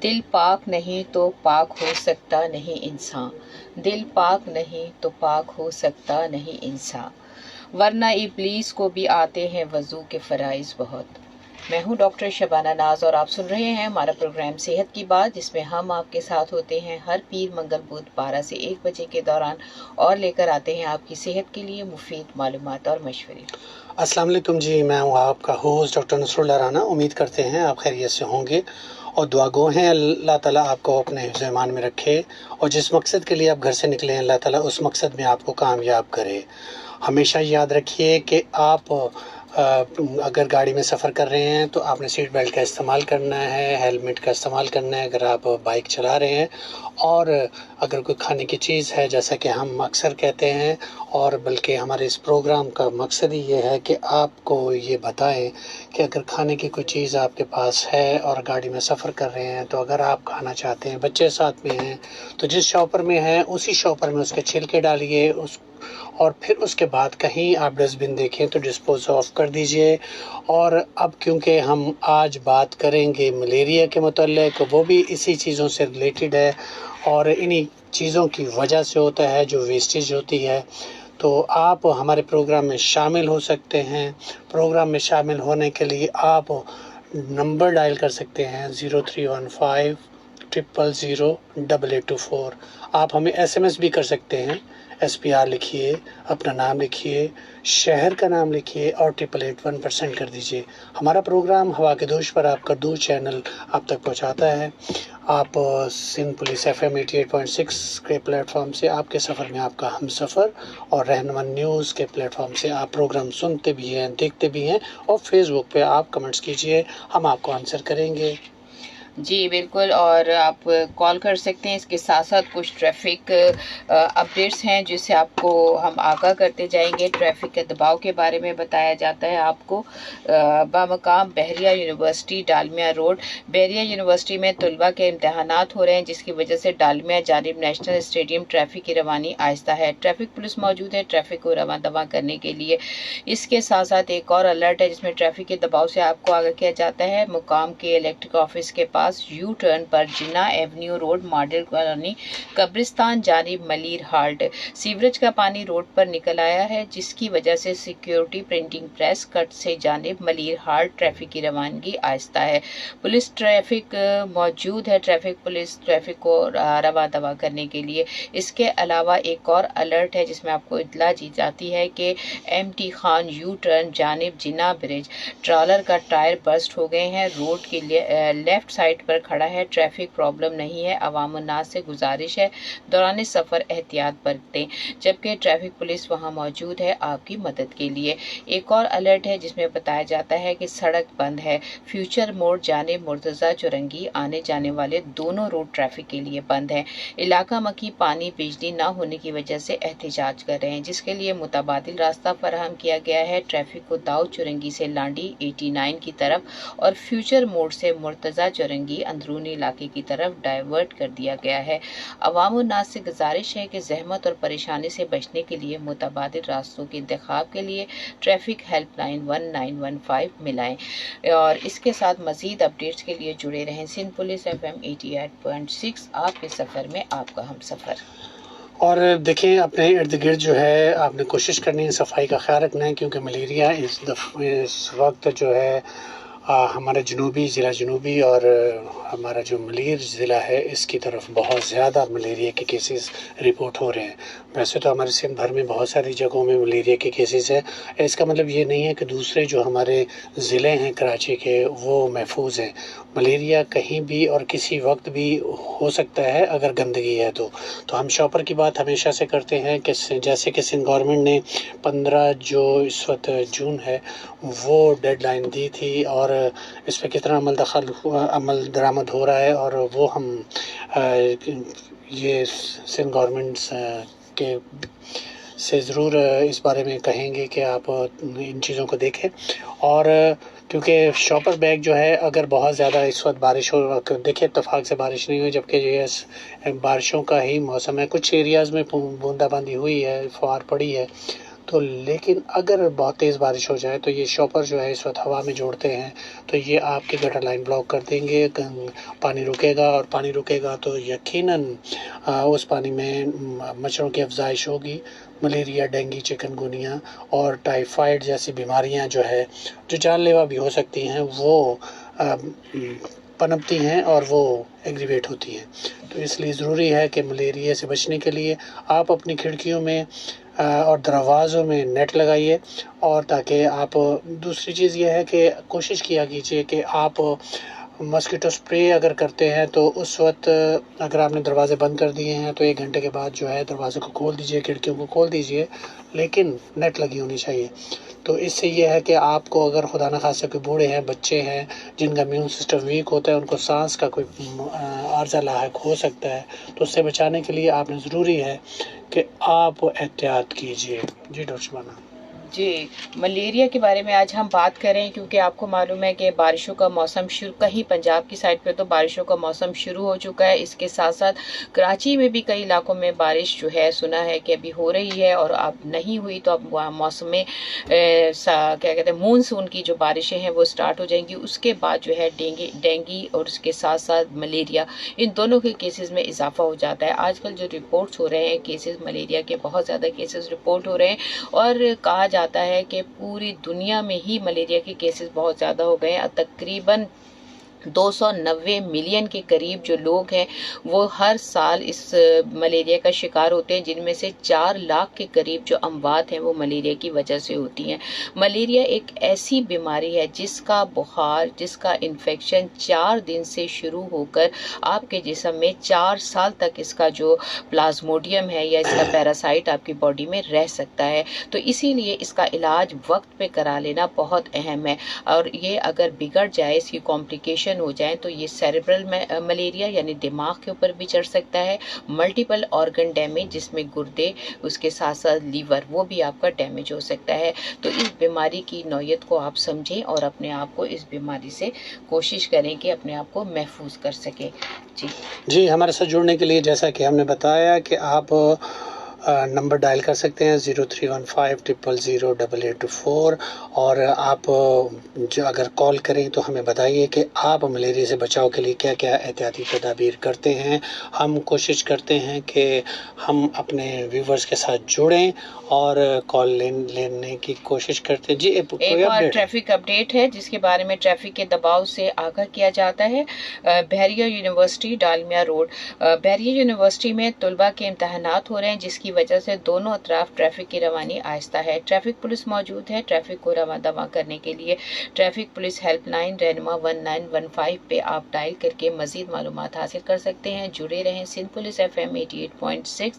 दिल पाक नहीं तो पाक हो सकता नहीं इंसान, दिल पाक नहीं तो पाक हो सकता नहीं इंसान, वरना इब्लीस को भी आते हैं वज़ू के फ़राइज़ बहुत। मैं हूं डॉक्टर शबाना नाज और आप सुन रहे हैं हमारा प्रोग्राम सेहत की बात, जिसमें हम आपके साथ होते हैं हर पीर मंगल बुध 12 से 1 बजे के दौरान और लेकर आते हैं आपकी सेहत के लिए मुफीद मालूमात और मशवरे। अस्सलाम वालेकुम जी, मैं हूँ आपका होस्ट डॉक्टर नसरुल्लाह राना। उम्मीद करते हैं आप खैरियत से होंगे और दुआ गो हैं अल्लाह ताला आपको अपने हिफ्ज़ ईमान में रखे और जिस मकसद के लिए आप घर से निकले हैं अल्लाह ताला उस मकसद में आपको कामयाब करे। हमेशा याद रखिए कि आप अगर गाड़ी में सफ़र कर रहे हैं तो आपने सीट बेल्ट का इस्तेमाल करना है, हेलमेट का इस्तेमाल करना है अगर आप बाइक चला रहे हैं, और अगर कोई खाने की चीज़ है जैसा कि हम अक्सर कहते हैं, और बल्कि हमारे इस प्रोग्राम का मकसद ही ये है कि आपको ये बताएं कि अगर खाने की कोई चीज़ आपके पास है और गाड़ी में सफ़र कर रहे हैं तो अगर आप खाना चाहते हैं, बच्चे साथ में हैं, तो जिस शॉपर में है उसी शॉपर में उसके छिलके डालिए उस, और फिर उसके बाद कहीं आप डस्टबिन देखें तो डिस्पोज ऑफ कर दीजिए। और अब क्योंकि हम आज बात करेंगे मलेरिया के मुतल्लिक़, वो भी इसी चीज़ों से रिलेटेड है और इन्हीं चीज़ों की वजह से होता है जो वेस्टेज होती है। तो आप हमारे प्रोग्राम में शामिल हो सकते हैं। प्रोग्राम में शामिल होने के लिए आप नंबर डायल कर सकते हैं 0315 0008824। आप हमें SMS भी कर सकते हैं। SPR लिखिए, अपना नाम लिखिए, शहर का नाम लिखिए और 8881% कर दीजिए। हमारा प्रोग्राम हवा के दोष पर आपका 2 चैनल आप तक पहुंचाता है। आप सिंध पुलिस FM 88.6 के प्लेटफॉर्म से आपके सफ़र में आपका हम सफ़र, और रहनुमा न्यूज़ के प्लेटफॉर्म से आप प्रोग्राम सुनते भी हैं, देखते भी हैं, और फेसबुक पे आप कमेंट्स कीजिए, हम आपको आंसर करेंगे। जी बिल्कुल, और आप कॉल कर सकते हैं। इसके साथ साथ कुछ ट्रैफिक अपडेट्स हैं जिससे आपको हम आगाह करते जाएंगे। ट्रैफिक के दबाव के बारे में बताया जाता है आपको। बामकाम बहरिया यूनिवर्सिटी डालमिया रोड, बहरिया यूनिवर्सिटी में तलबा के इम्तहानात हो रहे हैं जिसकी वजह से डालमिया जानिब नेशनल स्टेडियम ट्रैफिक की रवानी आहिस्ता है। ट्रैफिक पुलिस मौजूद है ट्रैफिक को रवा दवा करने के लिए। इसके साथ साथ एक और अलर्ट है जिसमें ट्रैफिक के दबाव से आपको आगाह किया जाता है। मुकाम के इलेक्ट्रिक ऑफिस के पास यू टर्न पर जिन्ना एवेन्यू रोड, मॉडल कॉलोनी, कब्रिस्तान जानिब मलीर हाल्ट, सीवरेज का पानी रोड पर निकल आया है जिसकी वजह से सिक्योरिटी प्रिंटिंग प्रेस कट से जानिब मलीर हाल्ट ट्रैफिक की रवानगी आहिस्ता है। पुलिस ट्रैफिक मौजूद है, ट्रैफिक पुलिस ट्रैफिक को रवा दवा करने के लिए। इसके अलावा एक और अलर्ट है जिसमें आपको इतला दी जाती है कि MT खान यू टर्न जानिब जिन्ना ब्रिज, ट्रॉलर का टायर बस्ट हो गए हैं, रोड के लेफ्ट साइड पर खड़ा है, ट्रैफिक प्रॉब्लम नहीं है। अवाम उन्नास से गुजारिश है दौरान सफर एहतियात बरतें, जबकि ट्रैफिक पुलिस वहां मौजूद है आपकी मदद के लिए। एक और अलर्ट है जिसमें बताया जाता है कि सड़क बंद है, फ्यूचर मोड़ जाने मुर्तजा चुरंगी आने जाने वाले दोनों रोड ट्रैफिक के लिए बंद है। इलाका मकी पानी बिजली न होने की वजह से एहतजाज कर रहे हैं जिसके लिए मुतबादिल रास्ता फराहम किया गया है। ट्रैफिक को दाऊद चुरंगी से लांडी 89 की तरफ और फ्यूचर मोड़ से मुर्तजा चुरंगी अंदरूनी इलाके की तरफ डाइवर्ट कर दिया गया है। अवाम उन्नास से गुजारिश है कि जहमत और परेशानी से बचने के लिए मुतबादिल रास्तों के इंतखाब के लिए ट्रैफिक हेल्पलाइन 1915 मिलाएं। और इसके साथ मजीद अपडेट्स के लिए जुड़े रहें सिंध पुलिस FM 88.6, आपके सफ़र में आपका हम सफ़र। और देखें अपने इर्द गिर्द जो है आपने कोशिश करनी है सफाई का ख्याल रखना है, क्योंकि मलेरिया इस वक्त जो है हमारे जनूबी ज़िला जनूबी और हमारा जो मलीर ज़िला है इसकी तरफ बहुत ज़्यादा मलेरिया के केसेस रिपोर्ट हो रहे हैं। वैसे तो हमारे सिंध भर में बहुत सारी जगहों में मलेरिया के केसेस हैं। इसका मतलब ये नहीं है कि दूसरे जो हमारे ज़िले हैं कराची के वो महफूज हैं। मलेरिया कहीं भी और किसी वक्त भी हो सकता है अगर गंदगी है तो हम शॉपर की बात हमेशा से करते हैं कि जैसे कि सिंध गवर्नमेंट ने 15 जो इस वक्त जून है वो डेडलाइन दी थी, और इस पर कितना अमल दरामद हो रहा है, और वो हम ये सिंध गवर्नमेंट के से ज़रूर इस बारे में कहेंगे कि आप इन चीज़ों को देखें। और क्योंकि शॉपर बैग जो है अगर बहुत ज़्यादा इस वक्त बारिश हो, देखिए इत्तेफाक से बारिश नहीं हुई जबकि ये बारिशों का ही मौसम है। कुछ एरियाज़ में बूंदाबांदी हुई है, फुहार पड़ी है, तो लेकिन अगर बहुत तेज़ बारिश हो जाए तो ये शॉपर जो है इस वक्त हवा में जोड़ते हैं, तो ये आपकी गटर लाइन ब्लॉक कर देंगे, पानी रुकेगा, और पानी रुकेगा तो यकीनन उस पानी में मच्छरों की अफजाइश होगी। मलेरिया, डेंगू, चिकनगुनिया और टाइफाइड जैसी बीमारियां जो है, जो जानलेवा भी हो सकती हैं, वो पनपती हैं और वो एग्रीवेट होती हैं। तो इसलिए ज़रूरी है कि मलेरिया से बचने के लिए आप अपनी खिड़कियों में और दरवाज़ों में नेट लगाइए, और ताकि आप दूसरी चीज़ ये है कि कोशिश किया कीजिए कि आप मस्कीटो स्प्रे अगर करते हैं तो उस वक्त अगर आपने दरवाज़े बंद कर दिए हैं तो 1 घंटे के बाद जो है दरवाज़े को खोल दीजिए, खिड़कियों को खोल दीजिए, लेकिन नेट लगी होनी चाहिए। तो इससे ये है कि आपको अगर खुदा न खास्ता कोई बूढ़े हैं, बच्चे हैं जिनका इम्यून सिस्टम वीक होता है, उनको सांस का कोई आर्जा लाहक हो सकता है, तो उससे बचाने के लिए आपने ज़रूरी है कि आप एहतियात कीजिए। जी डॉक्टर शबाना। जी, मलेरिया के बारे में आज हम बात करें, क्योंकि आपको मालूम है कि बारिशों का मौसम शुरू, कहीं पंजाब की साइड पे तो बारिशों का मौसम शुरू हो चुका है। इसके साथ साथ कराची में भी कई इलाकों में बारिश जो है सुना है कि अभी हो रही है, और अब नहीं हुई तो अब मौसम में क्या कहते हैं मानसून की जो बारिशें हैं वो स्टार्ट हो जाएंगी। उसके बाद जो है डेंगू और उसके साथ साथ मलेरिया, इन दोनों के केसेस में इजाफा हो जाता है। आजकल जो रिपोर्ट्स हो रहे हैं केसेस मलेरिया के, बहुत ज़्यादा केसेस रिपोर्ट हो रहे हैं, और कहा जाता है कि पूरी दुनिया में ही मलेरिया के केसेस बहुत ज़्यादा हो गए हैं। तकरीबन 290 मिलियन के करीब जो लोग हैं वो हर साल इस मलेरिया का शिकार होते हैं, जिनमें से 4 लाख के करीब जो अमवात हैं वो मलेरिया की वजह से होती हैं। मलेरिया एक ऐसी बीमारी है जिसका बुखार, जिसका इन्फेक्शन 4 दिन से शुरू होकर आपके जिस्म में 4 साल तक इसका जो प्लाज्मोडियम है या इसका पैरासाइट आपकी बॉडी में रह सकता है। तो इसीलिए इसका इलाज वक्त पे करा लेना बहुत अहम है, और ये अगर बिगड़ जाए, इसकी कॉम्प्लिकेशन हो जाए, तो ये सेरेब्रल मलेरिया यानी दिमाग के ऊपर भी चढ़ सकता है। मल्टीपल ऑर्गन डैमेज, जिसमें गुर्दे, उसके साथ साथ लीवर, वो भी आपका डैमेज हो सकता है। तो इस बीमारी की नौयत को आप समझें और अपने आप को इस बीमारी से कोशिश करें कि अपने आप को महफूज कर सकें। जी, हमारे साथ जुड़ने के लिए जैसा कि हमने बताया कि आप नंबर डायल कर सकते हैं 0315000824, और आप जो अगर कॉल करें तो हमें बताइए कि आप मलेरिया से बचाव के लिए क्या क्या एहतियाती तदाबीर करते हैं। हम कोशिश करते हैं कि हम अपने व्यूवर्स के साथ जुड़ें और कॉल लेने की कोशिश करते हैं। जी, एक और ट्रैफिक अपडेट है जिसके बारे में ट्रैफिक के दबाव से आगाह किया जाता है। बहरिया यूनिवर्सिटी डालमिया रोड, बहरिया यूनिवर्सिटी में तलबा के इम्तहानात हो रहे हैं, जिसकी वजह से दोनों अतराफ ट्रैफिक की रवानी आहिस्ता है। ट्रैफिक पुलिस मौजूद है ट्रैफिक को रवा दवा करने के लिए। ट्रैफिक पुलिस हेल्पलाइन रहनुमा 1915 पे आप डायल करके मजीद मालूमात हासिल कर सकते हैं। जुड़े रहें सिंध पुलिस FM 88.6,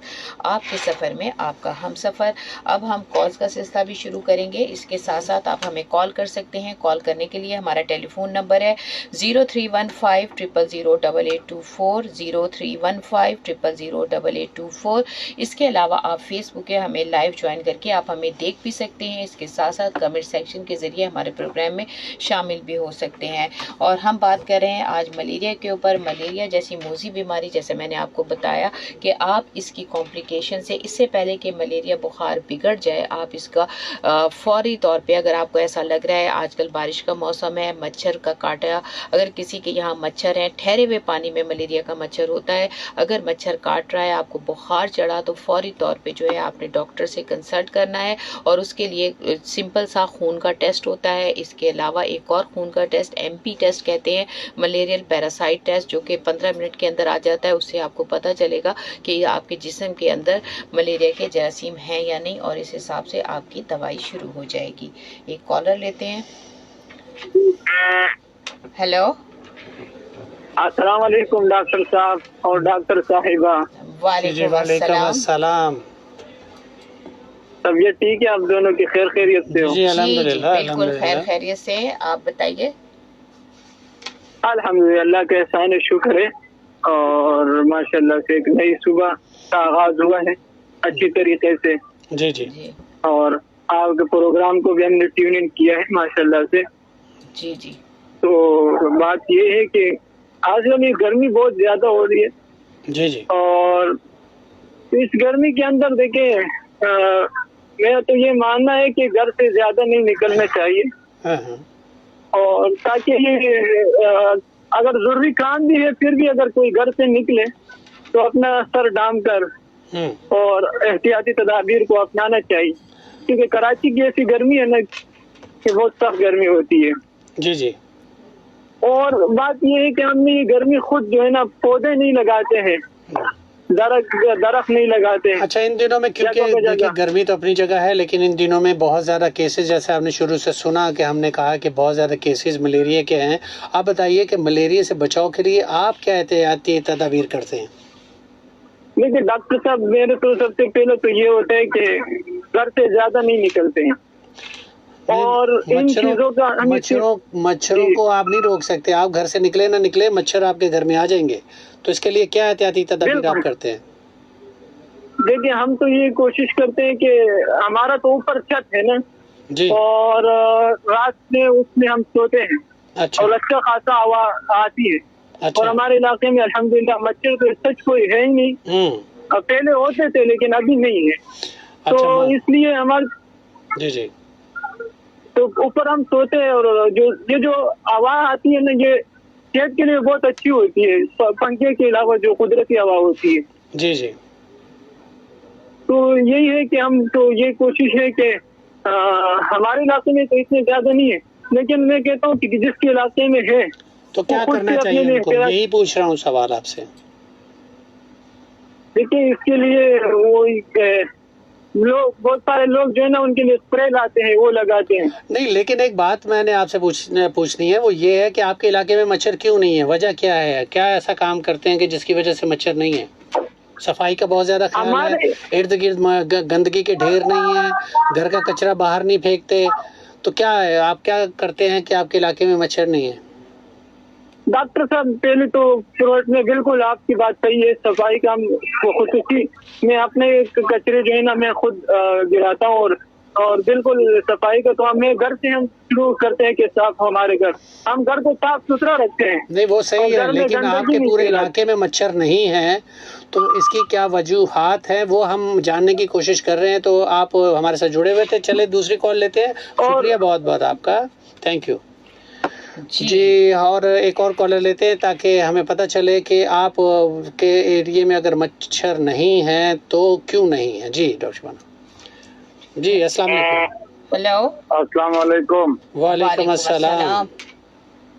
आपके सफ़र में आपका हम सफ़र। अब हम कॉल्स का सिलसिला भी शुरू करेंगे। इसके साथ साथ आप हमें कॉल कर सकते हैं। कॉल करने के लिए हमारा टेलीफोन नंबर है 0315008824, 0315008824। इसके अलावा आप फेसबुक पे हमें लाइव ज्वाइन करके आप हमें देख भी सकते हैं। इसके साथ साथ कमेंट सेक्शन के जरिए हमारे प्रोग्राम में शामिल भी हो सकते हैं। और हम बात कर रहे हैं आज मलेरिया के ऊपर। मलेरिया जैसी मोजी बीमारी, जैसे मैंने आपको बताया कि आप इसकी कॉम्प्लिकेशन से, इससे पहले कि मलेरिया बुखार बिगड़ जाए, आप इसका फौरी तौर पे, अगर आपको ऐसा लग रहा है आजकल बारिश का मौसम है, मच्छर का काटा, अगर किसी के यहाँ मच्छर है, ठहरे हुए पानी में मलेरिया का मच्छर होता है, अगर मच्छर काट रहा है, आपको बुखार चढ़ा, तो फौरी तौर पे जो है आपने डॉक्टर से कंसल्ट करना है। और उसके लिए सिंपल सा खून का टेस्ट होता है। इसके अलावा एक और खून का टेस्ट MP टेस्ट कहते हैं, मलेरियल पैरासाइट टेस्ट, जो कि 15 मिनट के अंदर आ जाता है। उससे आपको पता चलेगा कि आपके जिस्म के अंदर मलेरिया के जरासीम हैं या नहीं, और इस हिसाब से आपकी दवाई शुरू हो जाएगी। एक कॉलर लेते हैं। हेलो, अस्सलाम वालेकुम डॉक्टर साहब और डॉक्टर साहिबा। वालेकुम अस्सलाम। तबीयत ठीक है? आप दोनों की खैर खैरियत से हो? जी अल्हम्दुलिल्लाह, बिल्कुल खैर खैरियत से। आप बताइए। अल्हम्दुलिल्लाह का एहसान शुक्र है, और माशाल्लाह से एक नई सुबह का आगाज हुआ है अच्छी तरीके से। जी जी, और आपके प्रोग्राम को भी हमने ट्यून इन किया है माशाल्लाह से। जी जी। तो बात ये है कि आजकल ये गर्मी बहुत ज्यादा हो रही है। जी जी, और इस गर्मी के अंदर देखें मेरा तो ये मानना है कि घर से ज्यादा नहीं निकलना चाहिए, हाँ हाँ और ताकि अगर जरूरी काम भी है फिर भी अगर कोई घर से निकले तो अपना सर डाम कर और एहतियाती तदाबीर को अपनाना चाहिए, क्योंकि कराची की ऐसी गर्मी है ना कि बहुत सख्त गर्मी होती है। जी जी। और बात ये है कि हम ये गर्मी खुद जो है ना पौधे नहीं लगाते हैं, दरख्त नहीं लगाते हैं। अच्छा, इन दिनों में क्योंकि देखिए गर्मी तो अपनी जगह है, लेकिन इन दिनों में बहुत ज़्यादा केसेस, जैसे आपने शुरू से सुना कि हमने कहा कि बहुत ज़्यादा केसेस मलेरिया के हैं। आप बताइए कि मलेरिया से बचाव के लिए आप क्या एहतियाती तदाबीर करते हैं? देखिए डॉक्टर साहब, मेरे तो सबसे पहले तो ये होता है कि घर से ज्यादा नहीं निकलते हैं, और इन चीजों का मच्छरों को आप नहीं रोक सकते। आप घर से निकले ना निकले, मच्छर आपके घर में आ जाएंगे। तो इसके लिए क्या एहतियाती तदाबीर आप करते हैं? देखिए हम तो ये कोशिश करते हैं कि हमारा तो ऊपर छत है ना जी, और रात में उसमें हम सोते हैं। अच्छा, और अच्छा खासा हवा आती है। अच्छा, और हमारे इलाके में अल्हम्दुलिल्लाह मच्छर तो सच कोई है ही नहीं। पहले होते थे लेकिन अभी नहीं है। अच्छा, तो इसलिए हमारे जी जी, तो ऊपर हम सोते हैं, और जो हवा आती है ना, ये सेहत के लिए बहुत अच्छी होती है, पंखे के अलावा जो कुदरती हवा होती है। जी जी। तो यही है कि हम तो ये कोशिश है कि हमारे इलाके में तो इतने ज्यादा नहीं है, लेकिन मैं कहता हूँ कि जिसके इलाके में है तो क्या करना चाहिए उनको? यही पूछ रहा हूँ सवाल आपसे। देखिए इसके लिए वो लोग, बहुत सारे लोग जो है ना उनके लिए स्प्रे लाते हैं, वो लगाते हैं। नहीं, लेकिन एक बात मैंने आपसे पूछनी है, वो ये है कि आपके इलाके में मच्छर क्यों नहीं है? वजह क्या है? क्या ऐसा काम करते हैं कि जिसकी वजह से मच्छर नहीं है? सफाई का बहुत ज्यादा ख्याल है, इर्द गिर्द गंदगी के ढेर नहीं है, घर का कचरा बाहर नहीं फेंकते, तो क्या है, आप क्या करते हैं कि आपके इलाके में मच्छर नहीं है? डॉक्टर साहब, पहले तो शुरुआत में बिल्कुल आपकी बात सही है, सफाई का खुद मैं अपने कचरे जो है ना मैं खुद गिराता हूँ, और बिल्कुल सफाई का तो मैं घर से हम शुरू करते हैं कि साफ, हमारे घर हम घर को साफ सुथरा रखते हैं। नहीं वो सही है, लेकिन आपके पूरे इलाके में मच्छर नहीं है, तो इसकी क्या वजूहात है वो हम जानने की कोशिश कर रहे हैं। तो आप हमारे साथ जुड़े हुए थे। चले दूसरी कॉल लेते हैं। शुक्रिया बहुत बहुत आपका, थैंक यू जी। और एक और कॉलर लेते हैं ताकि हमें पता चले कि आप के एरिया में अगर मच्छर नहीं है तो क्यों नहीं है। जी डॉक्टर शबाना जी, अस्सलाम वालेकुम। हेलो, अस्सलाम वालेकुम। वालेकुम अस्सलाम।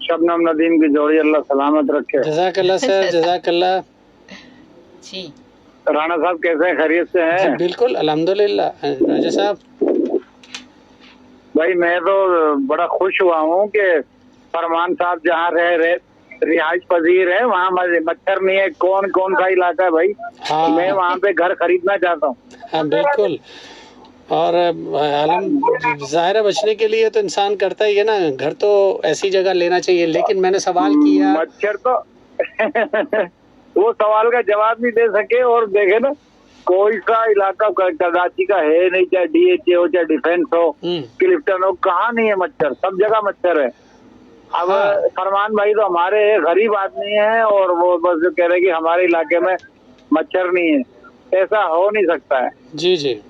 शबनम नदीम की जोड़ी अल्लाह सलामत रखे। जज़ाकल्लाह सर, जज़ाकल्लाह जी। राणा साहब कैसे हैं, खैरियत से हैं? बिल्कुल अल्हम्दुलिल्लाह। राजा साहब, भाई मैं तो बड़ा खुश हुआ हूँ कि फरमान साहब जहाँ रह रिहाइश पजीर है वहाँ मच्छर नहीं है। कौन कौन सा इलाका है भाई? हाँ, मैं वहाँ पे घर खरीदना चाहता हूँ। हाँ बिल्कुल। और आलम ज़ाहिर बचने के लिए तो इंसान करता ही है ना, घर तो ऐसी जगह लेना चाहिए। लेकिन मैंने सवाल किया, मच्छर तो वो सवाल का जवाब नहीं दे सके। और देखे ना, कोई सा इलाका कराची का है नहीं, चाहे DHA हो, चाहे डिफेंस हो, क्लिफ्टन हो, कहाँ नहीं है मच्छर? सब जगह मच्छर है। अब फरमान भाई तो हमारे गरीब आदमी है और वो बस जो कह रहे कि हमारे इलाके में मच्छर नहीं है, ऐसा हो नहीं सकता है। जी जी।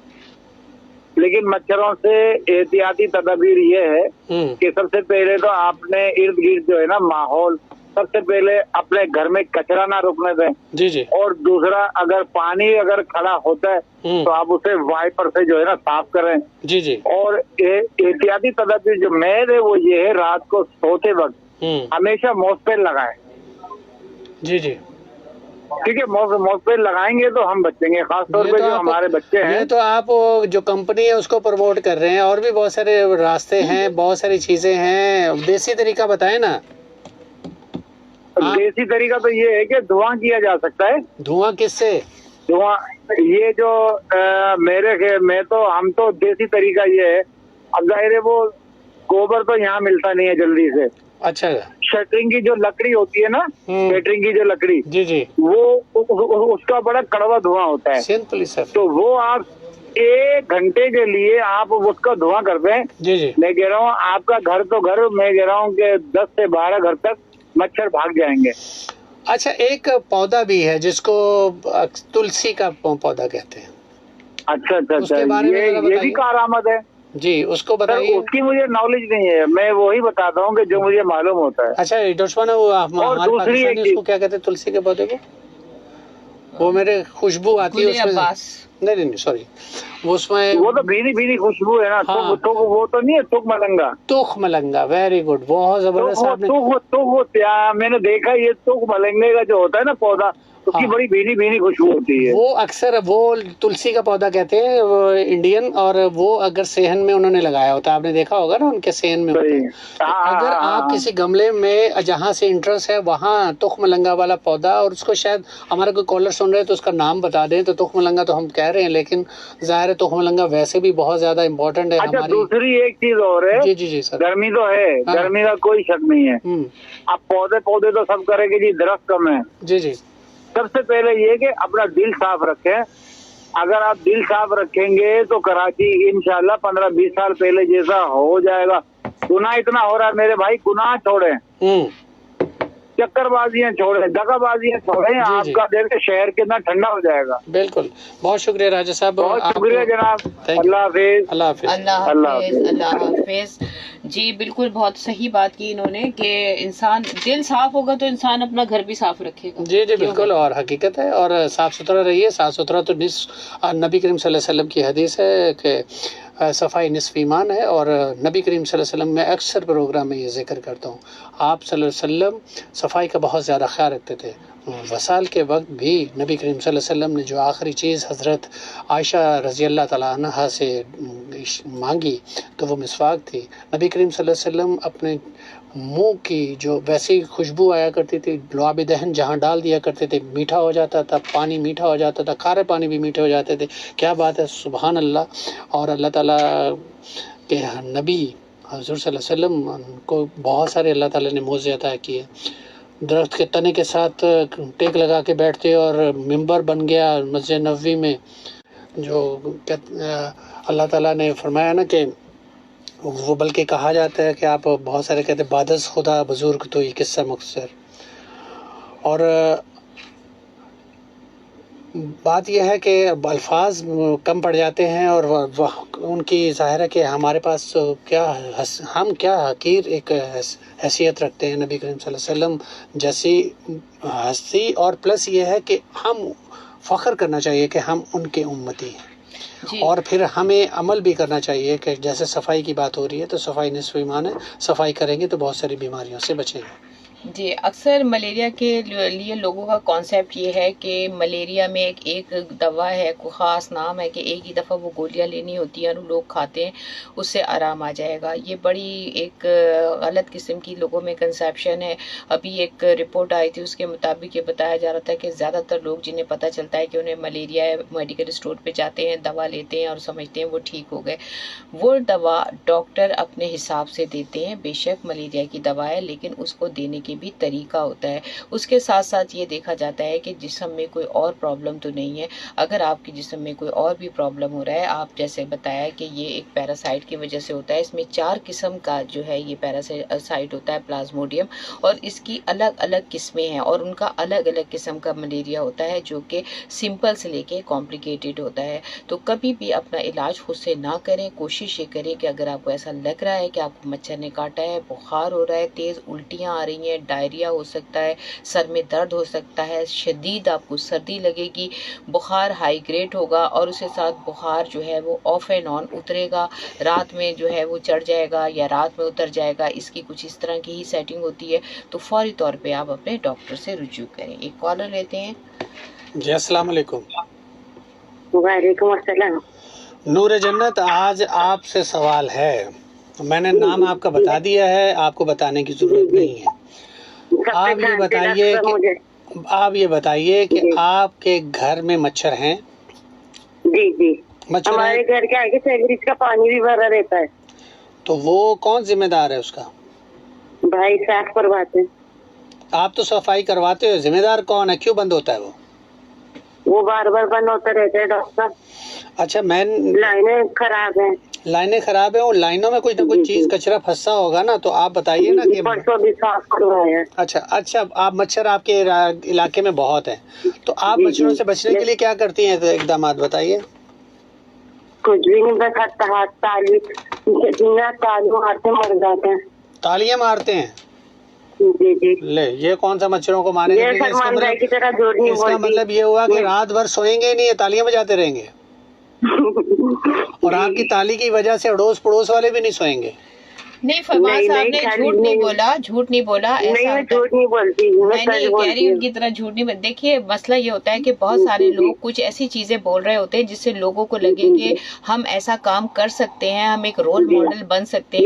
लेकिन मच्छरों से एहतियाती तदाबीर ये है कि सबसे पहले तो आपने इर्द गिर्द जो है ना माहौल, सबसे पहले अपने घर में कचरा ना रुकने दें। जी जी। और दूसरा, अगर पानी अगर खड़ा होता है तो आप उसे वाइपर से जो है ना साफ करें। जी जी। और एहतियाती तदाबीर जो मेन है वो ये है, रात को सोते वक्त हमेशा मॉस्फेट लगाएं। जी जी। ठीक है, मॉस्फेट लगाएंगे तो हम बचेंगे, खासतौर पे जो हमारे बच्चे हैं। ये तो आप जो कंपनी है उसको प्रमोट कर रहे हैं, और भी बहुत सारे रास्ते हैं, बहुत सारी चीजें हैं। देसी तरीका बताएं ना। देसी तरीका तो ये है कि धुआं किया जा सकता है। धुआं किससे? धुआं ये जो मैं तो हम तो देसी तरीका ये है, अब जाहिर है वो गोबर तो यहाँ मिलता नहीं है जल्दी से। अच्छा। शटरिंग की जो लकड़ी होती है ना, शटरिंग की जो लकड़ी, जी जी, वो उसका बड़ा कड़वा धुआं होता है। Simply sir. तो वो आप 1 घंटे के लिए आप उसका धुआं करते हैं। जी जी। मैं कह रहा हूँ आपका घर तो घर, मैं कह रहा हूँ कि 10 से 12 घर तक मच्छर भाग जाएंगे। अच्छा, एक पौधा भी है जिसको तुलसी का पौधा कहते हैं। अच्छा अच्छा उसके अच्छा, बारे में जरा ये भी बताइए। कारआमद है जी, उसको सर? बताइए। उसकी मुझे नॉलेज नहीं है, मैं वही बताता हूँ कि जो मुझे मालूम होता है। अच्छा डॉक्टर साहब, वो और हमारे दूसरी एक पाकिस्तानी चीज, उसको क्या कहते हैं, तुलसी के पौधे को? वो मेरे खुशबू आती है गुले उसमें। अब्बास। नहीं नहीं नहीं, सॉरी, वो उसमें वो तो भीनी भीनी खुशबू है ना। हाँ। तो वो तो नहीं है तुक मलंगा? तुख मलंगा, वेरी गुड, बहुत जबरदस्त आपने। वो क्या, मैंने देखा ये तुक मलंगे का जो होता है ना पौधा, उसकी हाँ, बड़ी भीनी भीनी खुशबू होती है। वो अक्सर वो तुलसी का पौधा कहते हैं वो इंडियन, और वो अगर सेहन में उन्होंने लगाया होता है, आपने देखा होगा ना, उनके सेहन में होता सही। है। तो हाँ हाँ अगर हाँ आप हाँ किसी गमले में जहाँ से इंटरेस्ट है वहाँ तुखमलंगा वाला पौधा, और उसको शायद हमारा कोई कॉलर सुन रहे हैं तो उसका नाम बता दें, तो तुखमलंगा तो हम कह रहे हैं, लेकिन जाहिर है तुखमलंगा वैसे भी बहुत ज्यादा इम्पोर्टेंट है अच्छा, हमारी। दूसरी एक चीज और है। जी जी जी सर। गर्मी तो है, हाँ। गर्मी का कोई शक नहीं है। अब पौधे पौधे तो सब करेंगे जी, दरख्त कम है। जी जी। सबसे पहले ये कि अपना दिल साफ रखें। अगर आप दिल साफ रखेंगे तो कराची इंशाल्लाह 15-20 साल पहले जैसा हो जाएगा। गुनाह इतना हो रहा है मेरे भाई, गुनाह छोड़ें, चक्करबाजियां छोड़ें, दगाबाजियां छोड़ें, जी। आपका देख शहर कितना ठंडा हो जाएगा। बिल्कुल, बहुत शुक्रिया राजा साहब, बहुत आप शुक्रिया जनाब। Thank you. अल्लाह हाफिज। अल्लाह हाफिज। अल्लाह अल्लाह हाफिज, हाफिज। अल्लाह हाफिज। जी बिल्कुल, बहुत सही बात की इन्होंने कि इंसान दिल साफ होगा तो इंसान अपना घर भी साफ रखेगा। जी जी क्यों बिल्कुल, है? और हकीकत है, और साफ सुथरा रहिए। साफ सुथरा तो नबी करीम सल्लल्लाहु अलैहि वसल्लम की हदीस है कि सफाई निस्फ ईमान है, और नबी करीम सल्लल्लाहु अलैहि वसल्लम, मैं अक्सर प्रोग्राम में ये जिक्र करता हूँ, आप सल्लल्लाहु अलैहि वसल्लम सफाई का बहुत ज़्यादा ख्याल रखते थे। वसाल के वक्त भी नबी करीम सल्लल्लाहु अलैहि वसल्लम ने जो आखिरी चीज़ हज़रत आयशा रज़ी अल्लाह तआला अन्हा से मांगी तो वो मिसवाक थी। नबी करीम सल्लल्लाहु अलैहि वसल्लम अपने मुंह की जो वैसी खुशबू आया करती थी, लुआब दहन जहाँ डाल दिया करते थे, मीठा हो जाता था, पानी मीठा हो जाता था, खारे पानी भी मीठे हो जाते थे। क्या बात है, सुभान अल्लाह। और अल्लाह ताला के नबी हज़ूर सल्लल्लाहु अलैहि वसल्लम को बहुत सारे अल्लाह ताला ने मौज़े अता किए। दरख्त के तने के साथ टेक लगा के बैठते, और मिंबर बन गया मस्जिद नबवी में, जो अल्लाह ताला ने फरमाया ना कि वो, बल्कि कहा जाता है कि आप बहुत सारे कहते हैं बादस खुदा बुजुर्ग तो ये किस्सा मुख्तसर। और बात यह है कि अल्फाज कम पड़ जाते हैं, और उनकी ज़ाहिर है कि हमारे पास हम क्या हकीर एक हैसियत रखते हैं नबी करीम सल्लल्लाहु अलैहि वसल्लम जैसी हस्ती, और प्लस ये है कि हम फ़ख्र करना चाहिए कि हम उनके उम्मती हैं। जी। और फिर हमें अमल भी करना चाहिए कि जैसे सफाई की बात हो रही है तो सफाई निस्फ़ ईमान है, सफाई करेंगे तो बहुत सारी बीमारियों से बचेंगे। जी, अक्सर मलेरिया के लिए लोगों का कॉन्सेप्ट ये है कि मलेरिया में एक दवा है, कोई ख़ास नाम है कि एक ही दफ़ा वो गोलियां लेनी होती हैं और लोग खाते हैं, उससे आराम आ जाएगा। ये बड़ी एक गलत किस्म की लोगों में कंसेप्शन है। अभी एक रिपोर्ट आई थी, उसके मुताबिक ये बताया जा रहा था कि ज़्यादातर लोग जिन्हें पता चलता है कि उन्हें मलेरिया है, मेडिकल स्टोर पर जाते हैं, दवा लेते हैं और समझते हैं वो ठीक हो गए। वो दवा डॉक्टर अपने हिसाब से देते हैं, बेशक मलेरिया की दवा है, लेकिन उसको देने के भी तरीका होता है। उसके साथ साथ ये देखा जाता है कि जिस्म में कोई और प्रॉब्लम तो नहीं है। अगर आपके जिस्म में कोई और भी प्रॉब्लम हो रहा है, आप जैसे बताया कि ये एक पैरासाइट की वजह से होता है, इसमें 4 किस्म का जो है ये पैरासाइट होता है, प्लाज्मोडियम, और इसकी अलग अलग किस्में हैं और उनका अलग अलग किस्म का मलेरिया होता है जो कि सिंपल से लेके कॉम्प्लिकेटेड होता है। तो कभी भी अपना इलाज खुद से ना करें। कोशिश ये करें कि अगर आपको ऐसा लग रहा है कि आपको मच्छर ने काटा है, बुखार हो रहा है, तेज़ उल्टियाँ आ रही हैं, डायरिया हो सकता है, सर में दर्द हो सकता है, शदीद आपको सर्दी लगेगी, बुखार हाई ग्रेड होगा और उसके साथ बुखार जो है वो ऑफ एंड ऑन उतरेगा, रात में जो है वो चढ़ जाएगा या रात में उतर जाएगा, इसकी कुछ इस तरह की ही सेटिंग होती है। तो फौरी तौर पे आप अपने डॉक्टर से रुजू करें। एक कॉलर लेते हैं। जी अस्सलाम वालेकुम। वालेकुम अस्सलाम। नूर जन्नत, आज आपसे सवाल है, मैंने नाम आपका बता दिया है, आपको बताने की जरूरत नहीं है। आप ये बताइए कि आपके घर में मच्छर हैं? जी जी, मच्छर हमारे घर के आगे सीवरेज का पानी भी भरा रहता है। तो वो कौन जिम्मेदार है उसका? भाई साफ करवाते हैं। आप तो सफाई करवाते हो, जिम्मेदार कौन है? क्यों बंद होता है वो बार बार बंद होता रहता है डॉक्टर। अच्छा, लाइनें खराब है। लाइनें खराब है, और लाइनों में कुछ ना कुछ चीज कचरा फंसा होगा ना, तो आप बताइए ना कि परसों भी साफ करवाया। अच्छा, आप मच्छर आपके इलाके में बहुत है, तो आप मच्छरों से बचने के लिए क्या करती हैं? तो इकदाम बताइए। कुछ भी नहीं, बस हाथ ताली मारते मर जाते हैं। तालियां मारते हैं? जी जी। ले, ये कौन सा मच्छरों को मारने ये सलमान भाई की तरह जोर नहीं इसका बोलती। मतलब ये हुआ कि रात भर सोएंगे ही नहीं, तालियां बजाते रहेंगे। और आपकी ताली की वजह से अड़ोस पड़ोस वाले भी नहीं सोएंगे। नहीं, फवाद साहब ने झूठ नहीं बोला, झूठ नहीं बोला। नहीं, मैं झूठ नहीं बोलती, मैं नहीं कह रही उनकी तरह झूठ नहीं। देखिए, मसला ये होता है कि बहुत सारे लोग कुछ ऐसी चीजें बोल रहे होते हैं जिससे लोगों को लगे कि हम ऐसा काम कर सकते हैं, हम एक रोल मॉडल बन सकते हैं।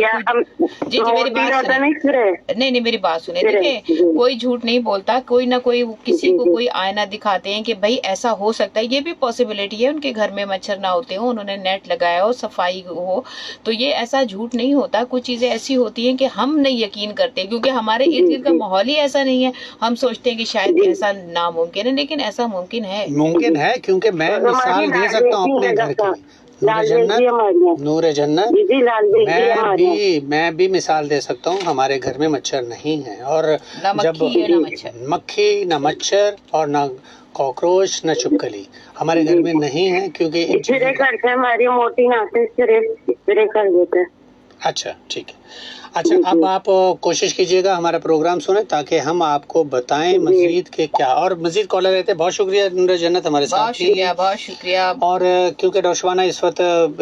जी जी, मेरी बात सुने। नहीं, मेरी बात सुने। देखिए, कोई झूठ नहीं बोलता, कोई ना कोई किसी को कोई आईना दिखाते हैं कि भाई ऐसा हो सकता है। ये भी पॉसिबिलिटी है उनके घर में मच्छर ना होते हो, उन्होंने नेट लगाया हो, सफाई हो, तो ये ऐसा झूठ नहीं होता। कुछ चीजें ऐसी होती हैं कि हम नहीं यकीन करते, क्योंकि हमारे इर्द गिर्द का माहौल ही ऐसा नहीं है। हम सोचते हैं कि शायद ऐसा नामुमकिन है, लेकिन ऐसा मुमकिन है। क्योंकि मैं मिसाल दे सकता हूँ अपने घर की। नूर जन्नत, मैं भी मिसाल दे सकता हूँ। हमारे घर में मच्छर नहीं है, और जब मक्खी न मच्छर और न कॉकरोच न छिपकली हमारे घर में नहीं है, क्योंकि हमारी मोटी नाते कर देते। अच्छा, ठीक है। अच्छा, अब आप कोशिश कीजिएगा हमारा प्रोग्राम सुने ताकि हम आपको बताएं मजीद के क्या। और मजीद कॉलर रहते हैं। बहुत शुक्रिया नूर जन्नत हमारे साथ। बहुत शुक्रिया। और क्योंकि डॉशवाना इस वक्त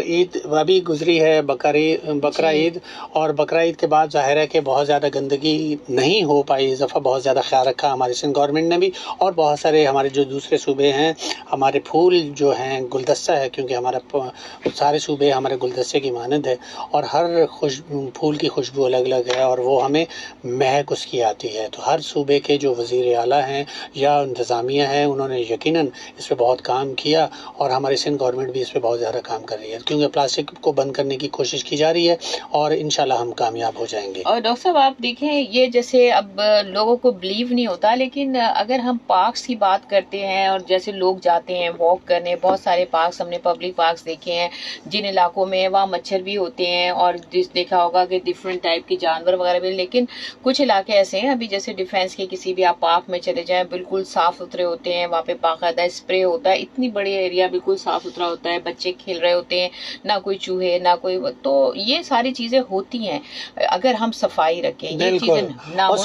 ईद अभी गुजरी है, बकरा ईद, और बकरा ईद के बाद जाहिर है कि बहुत ज़्यादा गंदगी नहीं हो पाई। इस दफ़ा बहुत ज़्यादा ख्याल रखा हमारी सिंध गवर्नमेंट ने भी, और बहुत सारे हमारे जो दूसरे सूबे हैं, हमारे फूल जो हैं गुलदस्ता है, क्योंकि हमारा सारे सूबे हमारे गुलदस्ते की मानद है, और हर फूल की खुशबू अलग अलग है और वो हमें महक उसकी आती है। तो हर सूबे के जो वज़ीर आला हैं या इंतज़ामिया है, उन्होंने यकीनन इस पे बहुत काम किया, और हमारी सिंध गवर्नमेंट भी इस पे बहुत ज़्यादा काम कर रही है, क्योंकि प्लास्टिक को बंद करने की कोशिश की जा रही है, और इंशाल्लाह हम कामयाब हो जाएंगे। और डॉक्टर साहब, आप देखें, ये जैसे अब लोगों को बिलीव नहीं होता, लेकिन अगर हम पार्क्स की बात करते हैं, और जैसे लोग जाते हैं वॉक करने, बहुत सारे पार्क्स हमने पब्लिक पार्क्स देखे हैं जिन इलाकों में वहाँ मच्छर भी होते हैं, और देखा होगा कि डिफरेंट टाइप के जानवर वगैरह भी। लेकिन कुछ इलाके ऐसे हैं, अभी जैसे डिफेंस के किसी भी आप पार्क में चले जाएं, बिल्कुल साफ सुथरे होते हैं, वहाँ पे बाकायदा स्प्रे होता है, इतनी बड़ी एरिया बिल्कुल साफ सुथरा होता है, बच्चे खेल रहे होते हैं, ना कोई चूहे ना कोई। तो ये सारी चीजें होती हैं अगर हम सफाई रखें। ये चीजें और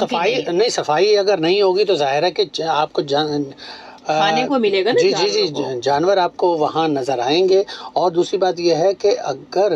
सफाई अगर नहीं होगी तो जाहिर है कि आपको खाने को मिलेगा ना। जी, जानवर आपको वहाँ नजर आएंगे। और दूसरी बात यह है कि अगर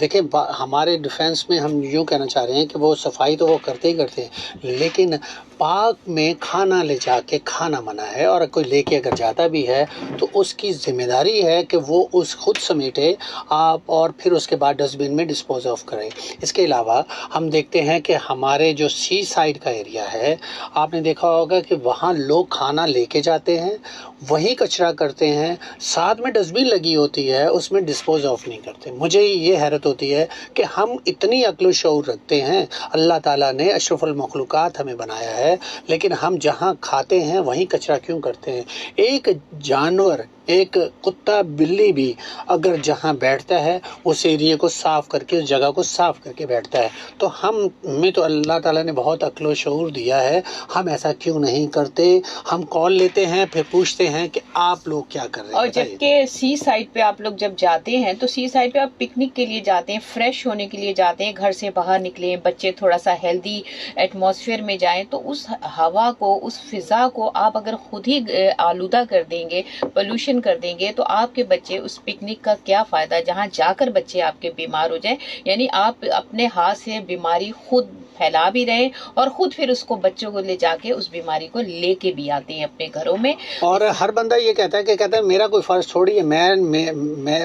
देखें, हमारे डिफेंस में हम यूँ कहना चाह रहे हैं कि वो सफाई तो वो करते ही करते हैं, लेकिन पार्क में खाना ले जाके खाना मना है, और कोई लेके अगर जाता भी है तो उसकी जिम्मेदारी है कि वो उस खुद समेटे आप, और फिर उसके बाद डस्टबिन में डिस्पोज ऑफ करें। इसके अलावा हम देखते हैं कि हमारे जो सी साइड का एरिया है, आपने देखा होगा कि वहाँ लोग खाना लेके जाते हैं, वही कचरा करते हैं, साथ में डस्टबिन लगी होती है, उसमें डिस्पोज ऑफ नहीं करते। मुझे ये हैरत होती है कि हम इतनी अक्ल शऊर रखते हैं, अल्लाह ताला ने अशरफुल मखलूक़ात हमें बनाया है, लेकिन हम जहाँ खाते हैं वहीं कचरा क्यों करते हैं। एक जानवर, एक कुत्ता बिल्ली भी अगर जहाँ बैठता है उस एरिया को साफ़ करके, उस जगह को साफ़ करके बैठता है, तो हमें तो अल्लाह ताला ने बहुत अक्ल शऊर दिया है, हम ऐसा क्यों नहीं करते। हम कॉल लेते हैं, फिर पूछते हैं कि आप लोग क्या कर रहे हैं। और जबकि सी साइड पे आप लोग जब जाते हैं तो सी साइड पे आप पिकनिक के लिए जाते हैं, फ्रेश होने के लिए जाते हैं, घर से बाहर निकले, बच्चे थोड़ा सा हेल्दी एटमॉस्फेयर में जाएं, तो उस हवा को, उस फिजा को आप अगर खुद ही आलूदा कर देंगे, पोल्यूशन कर देंगे, तो आपके बच्चे उस पिकनिक का क्या फायदा, जहां जाकर बच्चे आपके बीमार हो जाएं। यानी आप अपने हाथ से बीमारी खुद फैला भी रहे, और खुद फिर उसको बच्चों को ले जाके उस बीमारी को लेके भी आते हैं अपने घरों में। और हर बंदा ये कहता है मेरा कोई फर्ज थोड़ी है,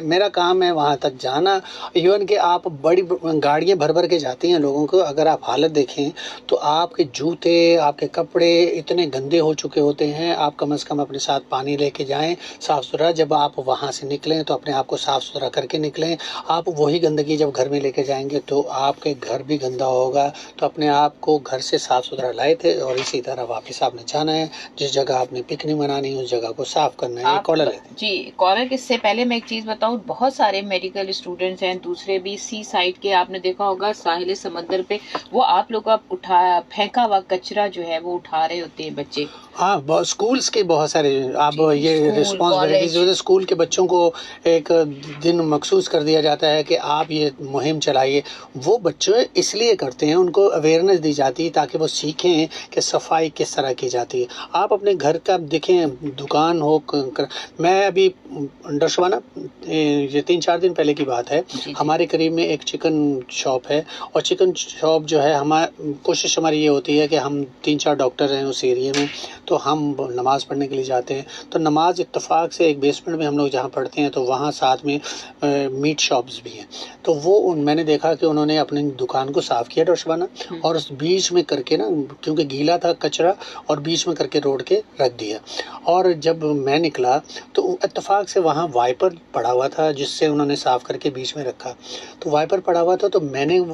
मेरा काम है वहाँ तक जाना। इवन कि आप बड़ी गाड़ियाँ भर भर के जाती हैं लोगों को, अगर आप हालत देखें तो आपके जूते, आपके कपड़े इतने गंदे हो चुके होते हैं। आप कम से कम अपने साथ पानी लेके जाएं साफ़ सुथरा। जब आप वहाँ से निकलें तो अपने आप को साफ़ सुथरा करके निकलें। आप वही गंदगी जब घर में लेके जाएंगे तो आपके घर भी गंदा होगा, तो तो अपने आप को घर से साफ सुथरा लाए थे और इसी तरह वापस आपने जाना है। जिस जगह आपने पिकनिक मनानी है उस जगह को साफ करना है। कॉलर लेते जी कॉलर, इससे पहले मैं एक चीज बताऊं, बहुत सारे मेडिकल स्टूडेंट्स हैं दूसरे भी सी साइड के, आपने देखा होगा साहिल समंदर पे वो आप लोग का उठाया फेंका हुआ कचरा जो है वो उठा रहे होते हैं बच्चे। हाँ, स्कूल्स के बहुत सारे अब ये रिस्पॉन्सिबिलिटीज होती है। स्कूल के बच्चों को एक दिन मखसूस कर दिया जाता है कि आप ये मुहिम चलाइए। वो बच्चे इसलिए करते हैं, उनको अवेयरनेस दी जाती है ताकि वो सीखें कि सफाई किस तरह की जाती है। आप अपने घर का देखें, दुकान हो, मैं अभी डरशवाना ये 3-4 दिन पहले की बात है, हमारे करीब में एक चिकन शॉप है और चिकन शॉप जो है कोशिश हमारी ये होती है कि हम 3-4 डॉक्टर हैं उस एरिया में, तो हम नमाज़ पढ़ने के लिए जाते हैं। तो नमाज इत्तेफाक से एक बेसमेंट में हम लोग जहाँ पढ़ते हैं तो वहाँ साथ में मीट शॉप्स भी हैं। तो वो मैंने देखा कि उन्होंने अपनी दुकान को साफ़ किया डरशवाना और उस बीच में करके ना, क्योंकि गीला था कचरा, और बीच में करके रोड के रख दिया। और जब मैं निकला तो इत्तेफाक से वहाँ वाइपर पड़ा हुआ था जिससे उन्होंने साफ़ करके बीच में रखा। तो वाइपर पड़ा हुआ था तो मैंने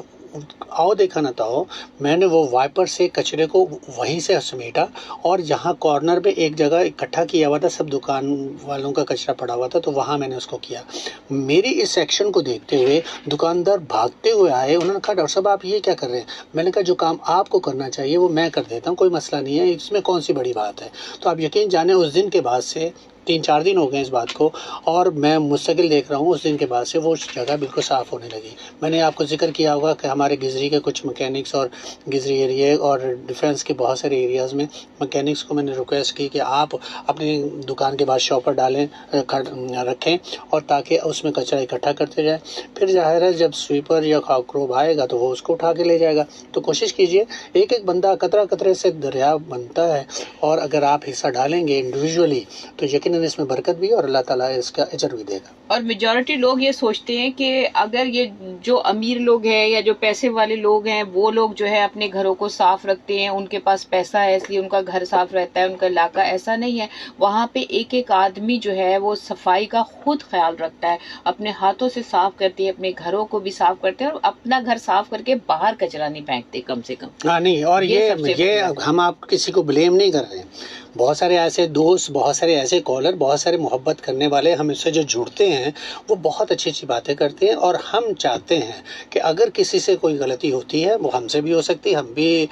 आओ देखा ना तो मैंने वो वाइपर से कचरे को वहीं से समेटा और जहाँ कॉर्नर पे एक जगह इकट्ठा किया हुआ था, सब दुकान वालों का कचरा पड़ा हुआ था, तो वहाँ मैंने उसको किया। मेरी इस एक्शन को देखते हुए दुकानदार भागते हुए आए। उन्होंने कहा डॉक्टर साहब आप ये क्या कर रहे हैं? मैंने कहा जो काम आपको करना चाहिए वो मैं कर देता हूँ, कोई मसला नहीं है, इसमें कौन सी बड़ी बात है। तो आप यकीन जाने उस दिन के बाद से 3-4 दिन हो गए इस बात को और मैं मुस्तकिल देख रहा हूँ, उस दिन के बाद से वो जगह बिल्कुल साफ़ होने लगी। मैंने आपको जिक्र किया होगा कि हमारे गिजरी के कुछ मैकेनिक्स और गिजरी एरिया और डिफेंस के बहुत सारे एरियाज़ में मैकेनिक्स को मैंने रिक्वेस्ट की कि आप अपनी दुकान के बाद शॉपर डालें, रखें और ताकि उसमें कचरा इकट्ठा करते जाए। फिर जाहिर है जब स्वीपर या खाकरोब आएगा तो वो उसको उठा के ले जाएगा। तो कोशिश कीजिए, एक एक बंदा कतरा कतरे से दरिया बनता है और अगर आप हिस्सा डालेंगे इंडिविजुअली तो यकीन इसमें बरकत भी और अल्लाह ताला इसका अजर भी देगा। और मेजॉरिटी लोग ये सोचते हैं कि अगर ये जो अमीर लोग हैं या जो पैसे वाले लोग हैं वो लोग जो है अपने घरों को साफ रखते हैं, उनके पास पैसा है इसलिए उनका घर साफ रहता है, उनका इलाका। ऐसा नहीं है, वहाँ पे एक एक आदमी जो है वो सफाई का खुद ख्याल रखता है, अपने हाथों से साफ करती है, अपने घरों को भी साफ करते हैं और अपना घर साफ करके बाहर कचरा नहीं फेंकते कम से कम। हाँ नहीं, और ये हम आप किसी को ब्लेम नहीं कर रहे हैं। बहुत सारे ऐसे दोस्त, बहुत सारे ऐसे कॉलर, बहुत सारे मोहब्बत करने वाले हमसे जो जुड़ते हैं वो बहुत अच्छी अच्छी बातें करते हैं और हम चाहते हैं कि अगर किसी से कोई गलती होती है, वो हमसे भी हो सकती है, हम भी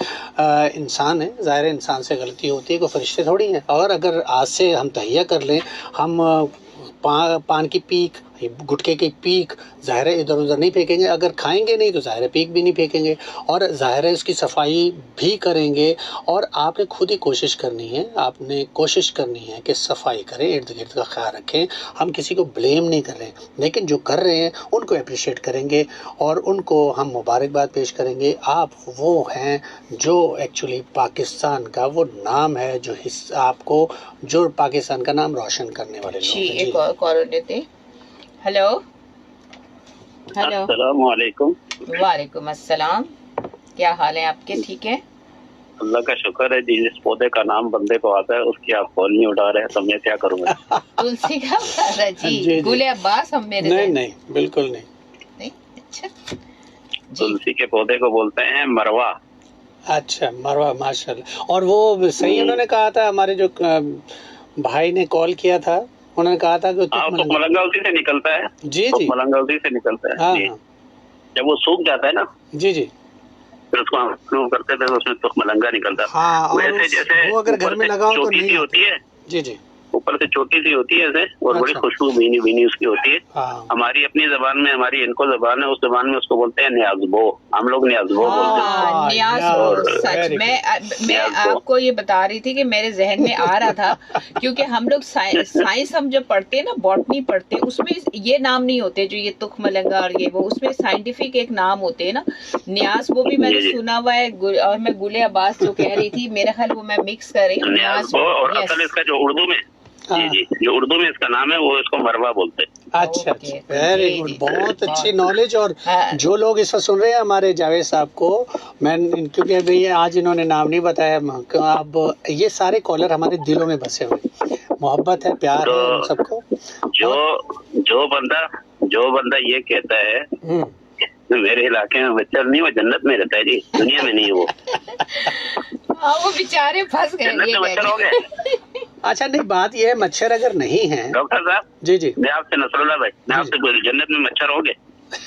इंसान हैं, ज़ाहिर है इंसान से गलती होती है, कोई फरिश्ते थोड़ी हैं। और अगर आज से हम तहिया कर लें, हम पान की पीक, गुटखे की पीक ज़ाहिर है इधर उधर नहीं फेंकेंगे, अगर खाएंगे नहीं तो ज़ाहिर है पीक भी नहीं फेंकेंगे और ज़ाहिर है उसकी सफाई भी करेंगे। और आपने खुद ही कोशिश करनी है, आपने कोशिश करनी है कि सफाई करें, इर्द गिर्द का ख्याल रखें। हम किसी को ब्लेम नहीं कर रहे, लेकिन जो कर रहे हैं उनको अप्रिशिएट करेंगे और उनको हम मुबारकबाद पेश करेंगे। आप वो हैं जो एक्चुअली पाकिस्तान का वो नाम है, जो आपको जो पाकिस्तान का नाम रोशन करने वाले लोग हैं। एक और कॉल लेते। हेलो हेलो, अस्सलाम वालेकुम। वालेकुम अस्सलाम, क्या हाल है आपके? ठीक है, अल्लाह का शुक्र है जी। जिस पौधे का नाम बंदे को आता है उसकी आप कॉल नहीं उठा रहे हैं तो मैं क्या करूँगा। तुलसी का पौधा जी, गुले अब्बास हम मेरे नहीं नहीं बिल्कुल नहीं। अच्छा, तुलसी के पौधे को बोलते हैं मरवा। अच्छा, मरवा, माशाल्लाह। और वो सही उन्होंने कहा था, हमारे जो भाई ने कॉल किया था उन्होंने कहा था कि मलंगा उसी से निकलता है। जी जी, मलंगा उसी से निकलता है। हाँ, जी। जब वो सूख जाता है ना, जी जी, फिर उसको हम प्रूव करते थे तो उसमें तो मलंगा निकलता है। हाँ, वैसे जैसे वो अगर घर में लगाओ तो नहीं होती है। जी जी, ऊपर से छोटी सी होती है ऐसे और बड़ी खुशबू भीनी भीनी उसकी होती है। हाँ। हमारी अपनी जबान में, हमारी इनको जबान है, उस जबान में उसको बोलते हैं न्याज़बो। हम लोग न्याज़बो बोलते हैं। न्याज़बो, सच मैं आपको ये बता रही थी कि मेरे जहन में आ रहा था क्योंकि हम लोग साइंस हम जब पढ़ते हैं ना, बॉटनी पढ़ते हैं, उसमें ये नाम नहीं होते जो ये तुख मलंगा और ये वो, उसमें साइंटिफिक एक नाम होते हैं ना। न्याज़बो भी मैंने सुना हुआ है और मैं गुले अब्बास जो कह रही थी, मेरा ख्याल वो मैं मिक्स कर रही हूँ। न्याज़बो और असल इसका जो उर्दू में, जी जी, जो उर्दू में इसका नाम है वो इसको मरवा बोलते हैं। अच्छा, वेरी गुड, बहुत अच्छी नॉलेज। और जो लोग इस वक्त सुन रहे हैं हमारे जावेद साहब को, मैं क्योंकि अभी आज इन्होंने नाम नहीं बताया, अब ये सारे कॉलर हमारे दिलों में बसे हुए, मोहब्बत है, प्यार है सबको। जो बंदा ये कहता है मेरे इलाके में मच्छर नहीं, वो जन्नत में रहता है जी, दुनिया में नहीं है वो। हाँ, वो बेचारे फंस गए। जन्नत में मच्छर हो गए। अच्छा, नहीं बात ये है, मच्छर अगर नहीं है डॉक्टर साहब जी जी मैं आपसे नसरुल्लाह भाई, मैं आपसे बोल, जन्नत में मच्छर हो गए?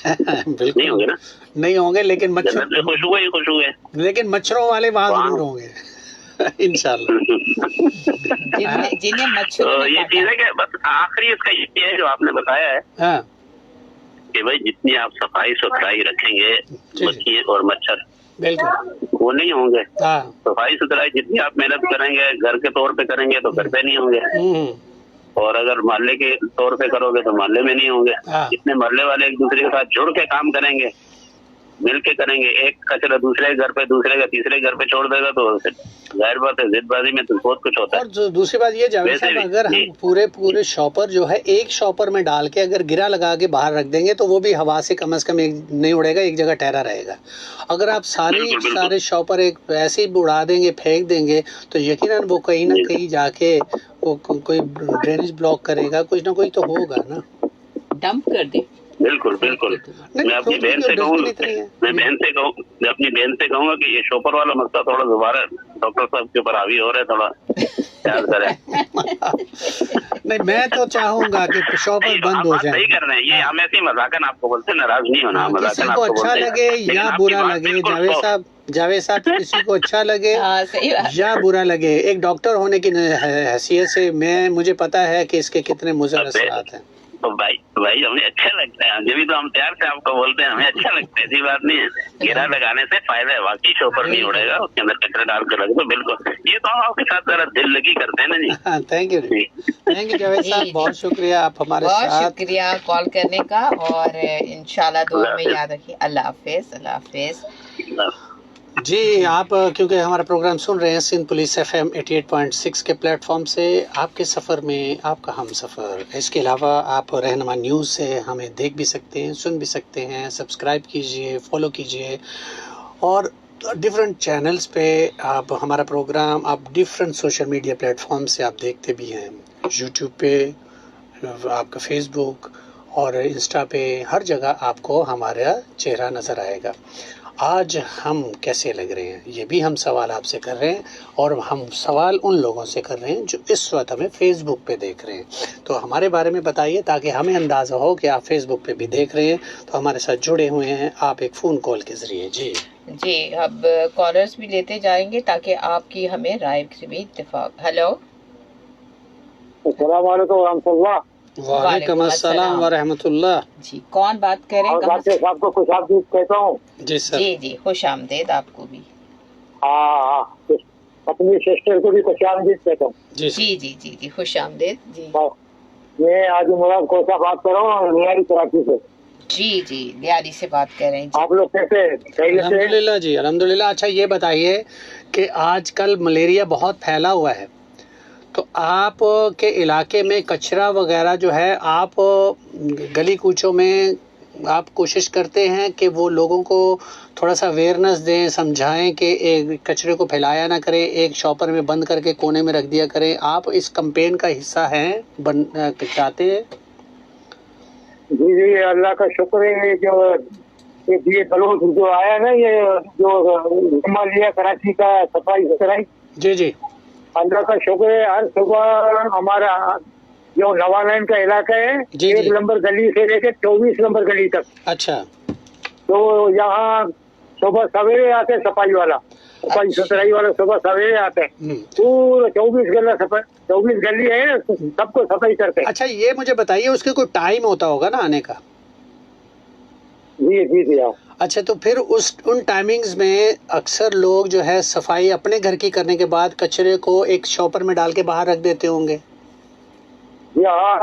नहीं बिल्कुल होंगे ना, नहीं होंगे, लेकिन मच्छर, जन्नत में खुशबू ही खुशबू है। लेकिन मच्छरों वाले वहाँ वहाँ- जरूर होंगे इंशाल्लाह। जिन्हें मच्छरों तो ने ये काटा। चीज है कि बस आखिरी इसका ये है जो आपने बताया है हाँ कि भाई जितनी आप सफाई सुथराई रखेंगे, जी। मक्खी और मच्छर बिल्कुल। वो नहीं होंगे। हाँ सफाई सुथराई जितनी आप मेहनत करेंगे घर के तौर पे करेंगे तो घर पे नहीं होंगे, और अगर मोहल्ले के तौर पे करोगे तो मोहल्ले में नहीं होंगे। हाँ। जितने मोहल्ले वाले एक दूसरे के साथ जुड़ के काम करेंगे, मिल के करेंगे, एक कचरा दूसरे के घर पे, दूसरे का तीसरे घर पे छोड़ देगा तो जाहिर बात है जिदबाजी में तो बहुत कुछ होता है। और जो दूसरी बात ये जावेद वैसे साहब, भी, अगर हम जी। पूरे शॉपर जो है एक शॉपर में डाल के अगर गिरा लगा के बाहर रख देंगे तो वो भी हवा से कम से कम एक नहीं उड़ेगा, एक जगह ठहरा रहेगा। अगर आप बिल्कुल। सारे शॉपर एक ऐसे ही उड़ा देंगे, फेंक देंगे, तो यकीनन वो कहीं ना कहीं जाके वो कोई ड्रेनेज ब्लॉक करेगा, कुछ ना कुछ तो होगा ना। डंप कर दे। बिल्कुल बिल्कुल। नहीं, मैं अपनी बहन से कहूँगा, मैं बहन से कहूँगा कि ये शॉपर वाला मसला थोड़ा दोबारा डॉक्टर साहब के ऊपर हावी हो रहा है, थोड़ा याद करें। नहीं, मैं तो चाहूंगा कि शॉपर बंद हो आप सही जाए। कर रहे हैं, ये हम ऐसे ही मजाकन आपको बोलते हैं, नाराज नहीं होना, किसी मजाकन को आपको अच्छा बोलते हैं। लगे लेकिन या आपकी बुरा बात लगे, बिल्कुल जावेद साहब किसी को अच्छा लगे हाँ, सही बात। या बुरा लगे, एक डॉक्टर होने की हैसियत से मुझे पता है कि इसके कितने मुज़र असरात हैं। तो भाई हमें अच्छा लगता है, जब भी तो हम प्यार से आपको बोलते हैं, हमें अच्छा लगता है, ऐसी बात नहीं है। गिरा लगाने से फायदा है, वाकई शॉपर नहीं उड़ेगा, उसके अंदर कचरा डाल कर रख दो, बिल्कुल। ये तो हम आपके साथ जरा दिल लगी करते हैं ना जी। थैंक यू जावेद साहब, जी, बहुत शुक्रिया आप हमारे बहुत साथ। शुक्रिया कॉल करने का, और इंशाल्लाह दुआ में याद रखिए। अल्लाह हाफिज, अल्लाह हाफिज। जी, आप क्योंकि हमारा प्रोग्राम सुन रहे हैं सिंध पुलिस FM 88.6 के प्लेटफॉर्म से, आपके सफ़र में आपका हम सफ़र। इसके अलावा आप रहनुमा न्यूज़ से हमें देख भी सकते हैं, सुन भी सकते हैं। सब्सक्राइब कीजिए, फॉलो कीजिए, और डिफरेंट चैनल्स पे आप हमारा प्रोग्राम आप डिफरेंट सोशल मीडिया प्लेटफॉर्म से आप देखते भी हैं। यूट्यूब पे, आपका फेसबुक और इंस्टा पे, हर जगह आपको हमारा चेहरा नज़र आएगा। आज हम कैसे लग रहे हैं, ये भी हम सवाल आपसे कर रहे हैं, और हम सवाल उन लोगों से कर रहे हैं जो इस वक्त हमें फेसबुक पे देख रहे हैं। तो हमारे बारे में बताइए, ताकि हमें अंदाज़ा हो कि आप फेसबुक पे भी देख रहे हैं, तो हमारे साथ जुड़े हुए हैं आप एक फ़ोन कॉल के ज़रिए। जी अब कॉलर्स भी लेते जाएंगे ताकि आपकी हमें राय से भी इत्तेफाक। हेलो, अस्सलाम वालेकुम रहमतुल्लाह। वालेकुम अस्सलाम व रहमतुल्लाह। जी, कौन बात कर रहे हैं, और कहाँ से? डॉक्टर साहब को खुश आमदीद कहता हूँ। जी सर। जी, खुश आमदेद आपको भी। हाँ, अपनी सिस्टर को भी खुश आमदीद कहता हूँ। जी जी, खुश आमदेद। जी मैं आज मुराद कोसा बात कर रहा हूँ, नियारी कराची से। जी, लियारी से बात कर रहे हैं। आप लोग कैसे? अल्हम्दुलिल्लाह जी, अल्हम्दुलिल्लाह। अच्छा, ये बताइए कि आजकल मलेरिया बहुत फैला हुआ है, तो आप के इलाके में कचरा वगैरह जो है, आप गली कूचों में आप कोशिश करते हैं कि वो लोगों को थोड़ा सा अवेयरनेस दें, समझाएं कि एक कचरे को फैलाया ना करें, एक शॉपर में बंद करके कोने में रख दिया करें। आप इस कैंपेन का हिस्सा हैं, चाहते हैं? जी, अल्लाह का शुक्र है जो ये बलूच जो आया ना, ये जो हिमालय कराची का सफाई सुथराई, जी अल्लाह का शुक्र है। हर सुबह हमारा जो नवा लाइन का इलाका है, जी। 1 नंबर गली से लेकर 24 नंबर गली तक, अच्छा। तो यहाँ सुबह सवेरे आते सफाई वाला, सफाई सुथराई वाला सुबह सवेरे आते हैं। पूरा 24 गली है, सबको सफाई करते हैं। अच्छा, ये मुझे बताइए, उसके कोई टाइम होता होगा ना आने का? जी हाँ। अच्छा, तो फिर उन टाइमिंग्स में अक्सर लोग जो है सफाई अपने घर की करने के बाद कचरे को एक शॉपर में डाल के बाहर रख देते होंगे। यहाँ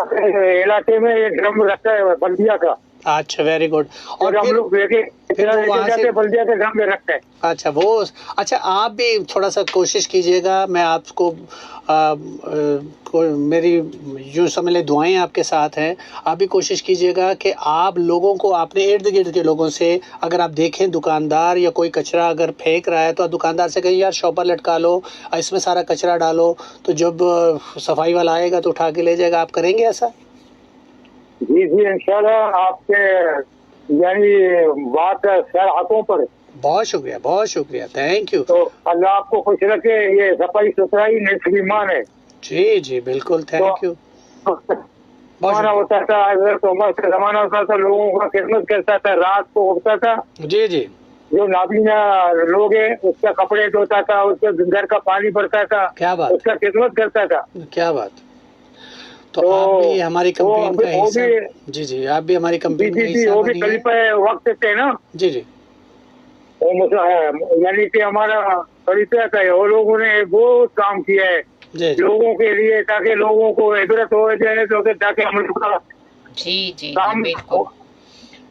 इलाके में एक ड्रम रखा है बल्दिया का। अच्छा, वेरी गुड। और हम लोग फिर वो वहाँ से बल्दिया के ड्रम में रखते हैं। अच्छा, आप भी थोड़ा सा कोशिश कीजिएगा। मैं आपको मेरी यूँ समझ ले दुआएं आपके साथ हैं। आप भी कोशिश कीजिएगा कि आप लोगों को, अपने इर्द गिर्द के लोगों से, अगर आप देखें दुकानदार या कोई कचरा अगर फेंक रहा है, तो दुकानदार से कहिए यार शॉपर लटका लो, इसमें सारा कचरा डालो, तो जब सफाई वाला आएगा तो उठा के ले जाएगा। आप करेंगे ऐसा? जी इंशाल्लाह। आपके यानी बात है सर हाथों पर। बहुत शुक्रिया, थैंक यू। तो अल्लाह आपको खुश रखे, ये सफाई सुथराई नेक ईमान है। जी बिल्कुल, थैंक यू। जमाना होता था, अगर तो मस्त जमाना होता था, लोगों का खिदमत करता था, रात को उठता था, जी जो नाबीना लोग है उसका कपड़े धोता था, उसका घर का पानी भरता था, क्या बात, उसका खिदमत करता था। क्या बात। तो आप भी हमारी कंपेन का हिस्सा। जी आप भी हमारी कंपेन का हिस्सा वो भी बनिए। खलीफा वक्त थे ना। जी यानी कि हमारा खलीफा था, वो लोगों ने बहुत काम किया है लोगों के लिए, ताकि लोगों को इबरत हो जाए, तो ताकि हम लोग का जी काम बिल्कुल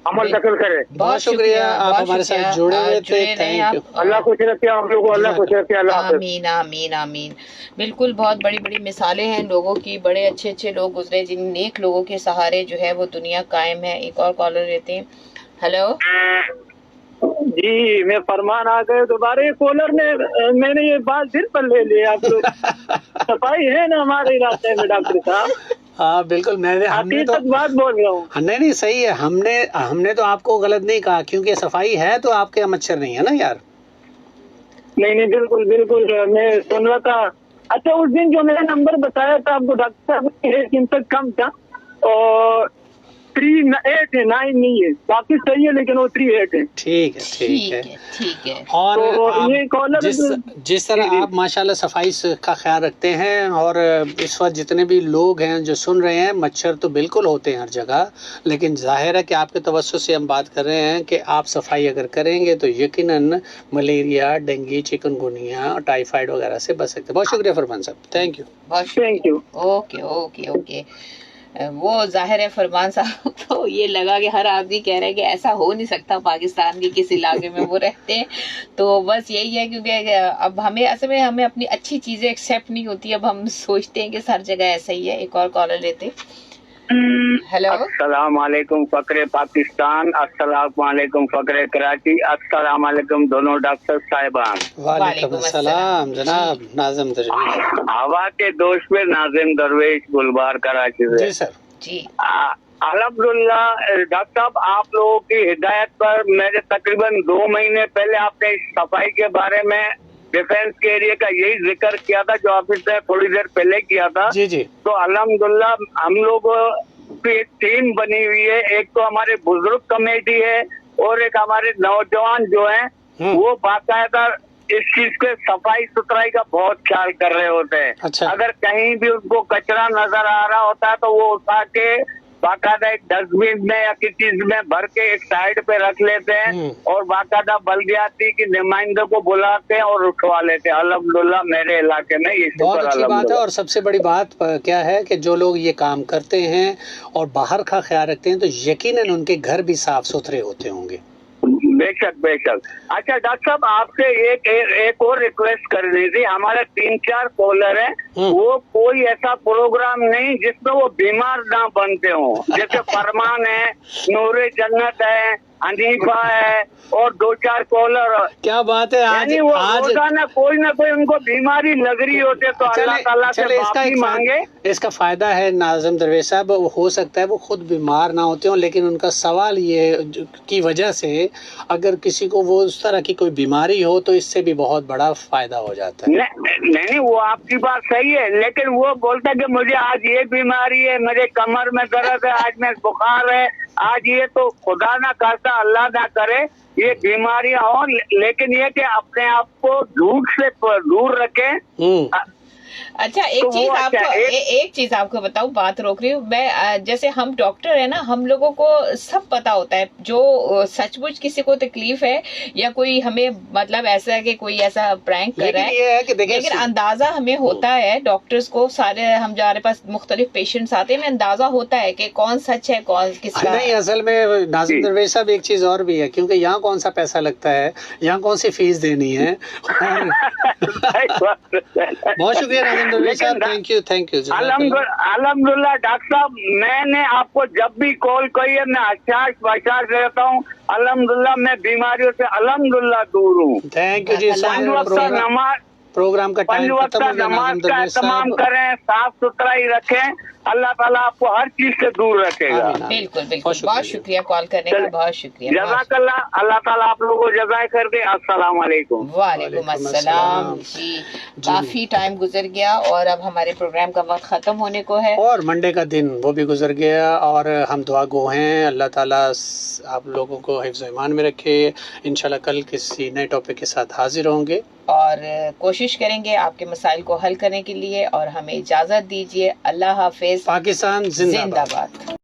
अमल दखल करे। बहुत शुक्रिया, आप हमारे साथ जुड़े हुए थे, थैंक यू। अल्लाह खुश रखे आप लोगों को, अल्लाह खुश रखे, अल्लाह आमीन आमीन आमीन। बिल्कुल, बहुत बड़ी बड़ी मिसालें हैं लोगों की, बड़े अच्छे अच्छे लोग गुजरे, जिन नेक लोगों के सहारे जो है वो दुनिया कायम है। एक और कॉलर लेते हैं। हेलो जी, मैं फरमान आ गए दोबारा। कॉलर ने मैंने ये बात दिल पर ले लिया। आप लोग सफाई है ना हमारे इलाके में डॉक्टर साहब? हाँ बिल्कुल, हमने तो बात बोल रहा हूँ। नहीं सही है, हमने तो आपको गलत नहीं कहा, क्योंकि सफाई है तो आपके यहाँ मच्छर नहीं है ना यार। नहीं बिल्कुल मैं सुन रहा था। अच्छा, उस दिन जो मैंने नंबर बताया था आपको डॉक्टर साहब, इनसे कम था और 389 नहीं है, बाकी सही है, लेकिन वो 38 है। ठीक है। और तो ये कॉलर जिस तरह आप माशाल्लाह सफाई का ख्याल रखते हैं, और इस वक्त जितने भी लोग हैं जो सुन रहे हैं, मच्छर तो बिल्कुल होते हैं हर जगह, लेकिन जाहिर है कि आपके तवज्जो से हम बात कर रहे हैं कि आप सफाई अगर करेंगे तो यकीनन मलेरिया, डेंगू, चिकनगुनिया, टाइफाइड वगैरह से बच सकते हैं। बहुत शुक्रिया फरमान साहब, थैंक यू। ओके। वो जाहिर है फरमान साहब को ये लगा कि हर आदमी कह रहा है कि ऐसा हो नहीं सकता, पाकिस्तान के किस इलाके में वो रहते हैं। तो बस यही है, क्योंकि अब हमें असल में हमें अपनी अच्छी चीजें एक्सेप्ट नहीं होती, अब हम सोचते हैं कि हर जगह ऐसा ही है। एक और कॉलर लेते। हेलो, अस्सलाम वालेकुम फकरे पाकिस्तान, अस्सलाम वालेकुम फकरे कराची, अस्सलाम वालेकुम दोनों डॉक्टर साहिबान। वालेकुम अस्सलाम जनाब नाज़िम दरवेश। हवा के दोष पे नाज़िम दरवेश, गुलबार कराची से। जी सर। जी अल्हम्दुलिल्लाह डॉक्टर साहब, आप लोगों की हिदायत पर मेरे तकरीबन 2 महीने पहले आपने सफाई के बारे में डिफेंस के एरिया का यही जिक्र किया था, जो आपने थोड़ी देर पहले किया था। जी तो अल्हम्दुलिल्लाह हम लोग की एक टीम बनी हुई है, एक तो हमारे बुजुर्ग कमेटी है और एक हमारे नौजवान जो हैं वो बाकायदा इस चीज के सफाई सुथराई का बहुत ख्याल कर रहे होते हैं। अच्छा। अगर कहीं भी उनको कचरा नजर आ रहा होता है तो वो उठा के बाकायदा एक डस्टबिन में या किसी चीज में भर के एक साइड पे रख लेते हैं और बाकायदा बल्दियाती की नुमाइंदों को बुलाते हैं और उठवा लेते हैं। अल्हम्दुलिल्लाह मेरे इलाके में ये बहुत अच्छी बात है। और सबसे बड़ी बात क्या है कि जो लोग ये काम करते हैं और बाहर का ख्याल रखते हैं, तो यकीनन उनके घर भी साफ सुथरे होते होंगे। बेशक। अच्छा डॉक्टर साहब, आपसे एक और रिक्वेस्ट करनी थी। हमारे 3-4 कॉलर हैं, वो कोई ऐसा प्रोग्राम नहीं जिसमें वो बीमार ना बनते हो। जैसे फरमान है, नूरे जन्नत है, हनीफा है और 2-4 कॉलर। क्या बात है। आज रोजाना कोई ना कोई उनको बीमारी लग रही होती है, तो अल्लाह ताला से माफी मांगे। इसका फायदा है नाज़िम दरवेश साहब, हो सकता है वो खुद बीमार ना होते हो, लेकिन उनका सवाल ये की वजह से अगर किसी को वो उस तरह की कोई बीमारी हो तो इससे भी बहुत बड़ा फायदा हो जाता है। नहीं, वो आपकी बात सही है, लेकिन वो बोलता है कि मुझे आज ये बीमारी है, मेरे कमर में दर्द है, आज मैं बुखार है, आज ये, तो खुदा ना करता, अल्लाह ना करे ये बीमारियां हो, लेकिन ये कि अपने आप को झूठ से दूर रखें। अच्छा, एक चीज आपको बताऊं, बात रोक रही हूँ मैं। जैसे हम डॉक्टर है ना, हम लोगों को सब पता होता है, जो सचमुच किसी को तकलीफ है या कोई हमें मतलब ऐसा है कि कोई ऐसा प्रैंक कर रहा है, लेकिन अंदाजा हमें होता है डॉक्टर्स को, सारे हमारे पास मुख्तलिफ पेशेंट्स आते हैं, अंदाजा होता है कि कौन सच है कौन किसका नहीं। असल में नाज़िम दरवेश साहब एक चीज और भी है, क्योंकि यहाँ कौन सा पैसा लगता है, यहाँ कौन सी फीस देनी है। बहुत शुक्रिया नाज़िम दरवेश साहब, थैंक यू। अल्हम्दुलिल्लाह डॉक्टर साहब, मैंने आपको जब भी कॉल की है मैं आश्वास देता हूँ, अल्हम्दुलिल्लाह मैं बीमारियों से अल्हम्दुलिल्लाह दूर हूँ। थैंक यू जी। प्रोग्राम का टाइम 5 वक्त खत्म हो गया नमाज नाज़िम का दरवेश एहतमाम साहब। करें, साफ सुथराई रखें, अल्लाह ताला आपको हर चीज से दूर रखेगा। आमीन, आमीन। बिल्कुल बिल्कुल, बहुत बहुत शुक्रिया। शुक्रिया कॉल करने का, चलिए, बहुत शुक्रिया, बहुत जज़ाकल्लाह, अल्लाह ताला आप लोगों को जज़ाए कर दे। अस्सलाम वालेकुम। वालेकुम वालेकुम अस्सलाम। अस्सलाम। जी, काफी टाइम गुजर गया और अब हमारे प्रोग्राम का वक्त खत्म होने को है। और मंडे का दिन वो भी गुजर गया और हम दुआ गो हैं। अल्लाह ताला आप लोगों को हिफ्ज़ ईमान में रखे। इंशाल्लाह कल किसी नए टॉपिक के साथ हाजिर होंगे और कोशिश करेंगे आपके मसाइल को हल करने के लिए, और हमें इजाजत दीजिए। अल्लाह हाफिज। पाकिस्तान जिंदाबाद। जिंदाबाद।